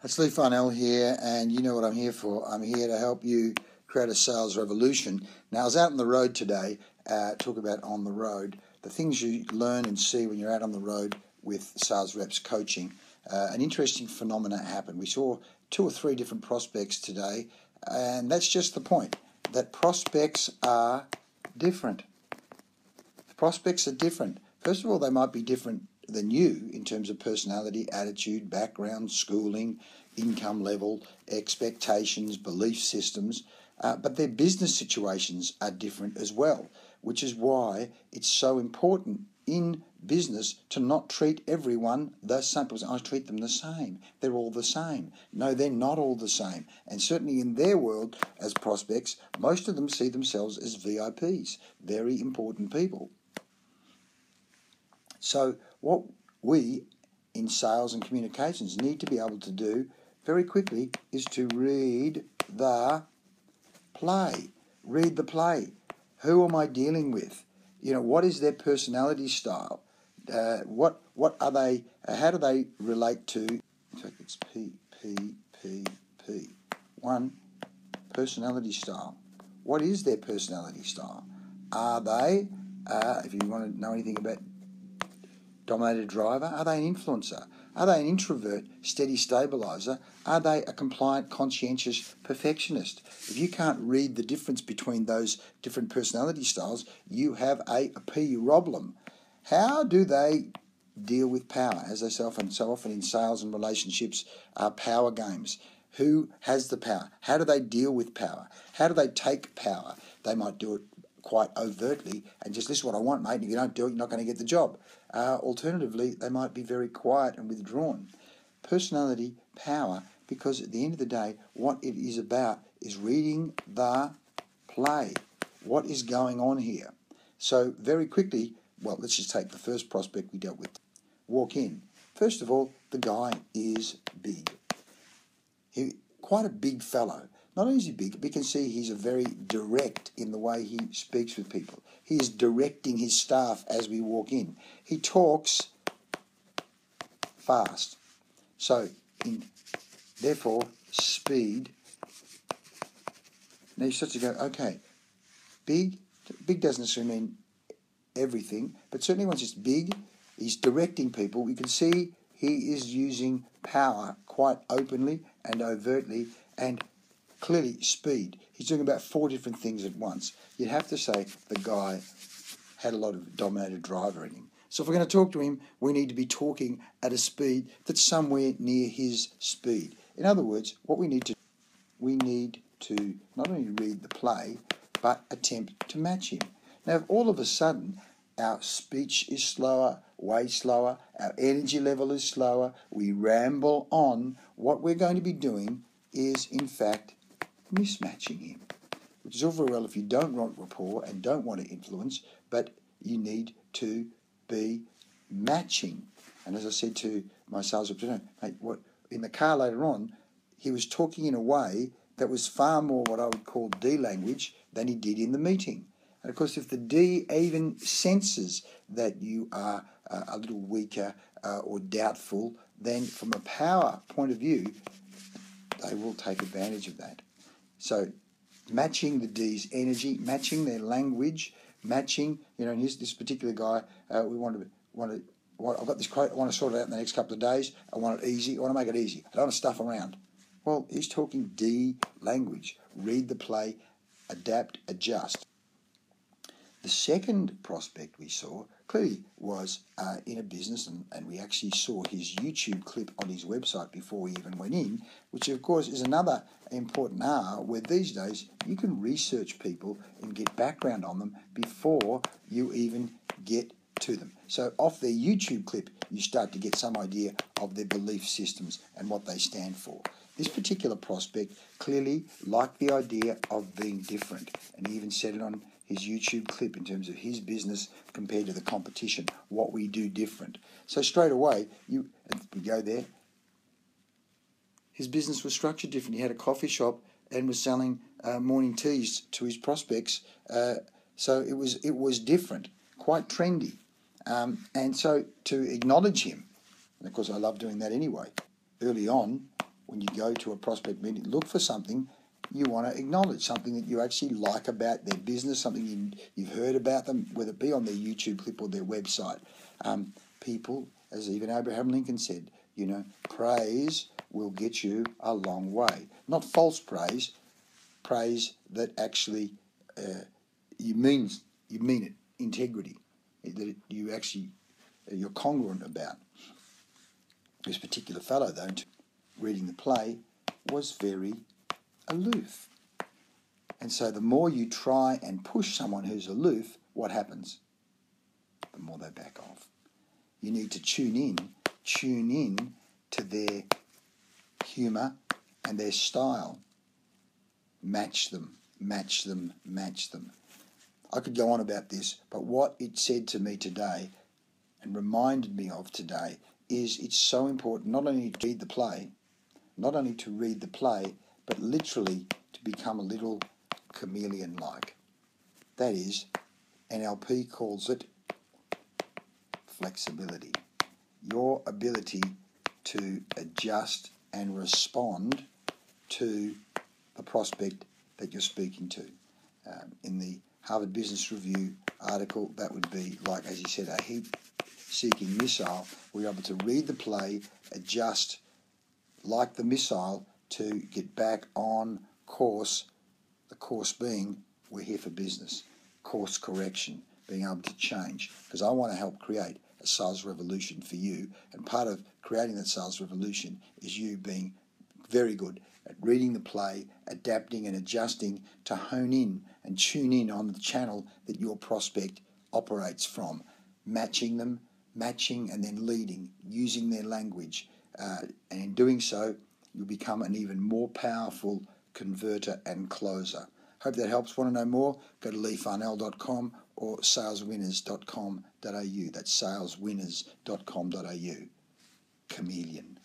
It's Leigh here, and you know what I'm here for. I'm here to help you create a sales revolution. Now, I was out on the road today, talk about on the road, the things you learn and see when you're out on the road with sales reps coaching. An interesting phenomena happened. We saw 2 or 3 different prospects today, and that's just the point, that prospects are different. Prospects are different. First of all, they might be different than you in terms of personality, attitude, background, schooling, income level, expectations, belief systems, but their business situations are different as well, which is why it's so important in business to not treat everyone the same. Because I treat them the same. They're all the same. No, they're not all the same. And certainly in their world as prospects, most of them see themselves as VIPs, very important people. So what we in sales and communications need to be able to do very quickly is to read the play. Read the play. Who am I dealing with? What is their personality style? What are they? How do they relate to? In fact, it's P. 1, personality style. What is their personality style? Are they, if you want to know anything about dominated driver, are they an influencer? Are they an introvert, steady stabilizer? Are they a compliant, conscientious perfectionist? If you can't read the difference between those different personality styles, you have a problem. How do they deal with power? As I say so often in sales and relationships are power games. Who has the power? How do they deal with power? How do they take power? They might do it quite overtly and just, this is what I want, mate, and if you don't do it, you're not going to get the job. Alternatively, they might be very quiet and withdrawn. Personality, power, because at the end of the day, what it is about is reading the play. What is going on here? So very quickly, let's just take the first prospect we dealt with. Walk in. First of all, the guy is big. Quite a big fellow. Not only is he big, but you can see he's very direct in the way he speaks with people. He is directing his staff as we walk in. He talks fast. So, therefore, speed. Now you start to go, okay, big doesn't necessarily mean everything, but certainly once it's big, he's directing people. You can see he is using power quite openly and overtly, and clearly speed. He's doing about 4 different things at once. You'd have to say the guy had a lot of dominated driver in him. So if we're going to talk to him, we need to be talking at a speed that's somewhere near his speed. In other words, what we need to not only read the play, but attempt to match him. Now, if all of a sudden our speech is slower, way slower, our energy level is slower, we ramble on, what we're going to be doing is, in fact, mismatching him, which is all very well if you don't want rapport and don't want to influence, but you need to be matching. And as I said to my sales representative, in the car later on, he was talking in a way that was far more what I would call D language than he did in the meeting. And of course, if the D even senses that you are a little weaker or doubtful, then from a power point of view, they will take advantage of that. So matching the D's energy, matching their language, matching, and here's this particular guy, I've got this quote, I want to sort it out in the next couple of days, I want it easy, I want to make it easy, I don't want to stuff around. Well, he's talking D language. Read the play, adapt, adjust. The second prospect we saw clearly was in a business, and we actually saw his YouTube clip on his website before we even went in, which of course is another important where these days you can research people and get background on them before you even get to them. So off their YouTube clip, you start to get some idea of their belief systems and what they stand for. This particular prospect clearly liked the idea of being different, and he even said it on his YouTube clip in terms of his business compared to the competition, what we do different. So straight away, we go there, his business was structured different. He had a coffee shop and was selling morning teas to his prospects. So it was different, quite trendy. And so to acknowledge him, and of course I love doing that anyway, early on, when you go to a prospect meeting, look for something you want to acknowledge, something that you actually like about their business, something you've heard about them, whether it be on their YouTube clip or their website. People, as even Abraham Lincoln said, praise will get you a long way. Not false praise, praise that actually you mean it, integrity, that you're congruent about. This particular fellow, though, reading the play, was very aloof. And so the more you try and push someone who's aloof, what happens? The more they back off. You need to tune in to their humour and their style. Match them. I could go on about this, but what it said to me today and reminded me of today is it's so important not only to read the play, but literally to become a little chameleon-like. That is, NLP calls it flexibility. Your ability to adjust and respond to the prospect that you're speaking to. In the Harvard Business Review article, that would be like, as he said, a heat-seeking missile. We're able to read the play, adjust like the missile to get back on course, the course being we're here for business, course correction, being able to change, because I want to help create a sales revolution for you, and part of creating that sales revolution is you being very good at reading the play, adapting and adjusting to hone in and tune in on the channel that your prospect operates from, matching and then leading, using their language, and in doing so, you'll become an even more powerful converter and closer. Hope that helps. Want to know more? Go to leighfarnell.com or saleswinners.com.au. That's saleswinners.com.au. Chameleon.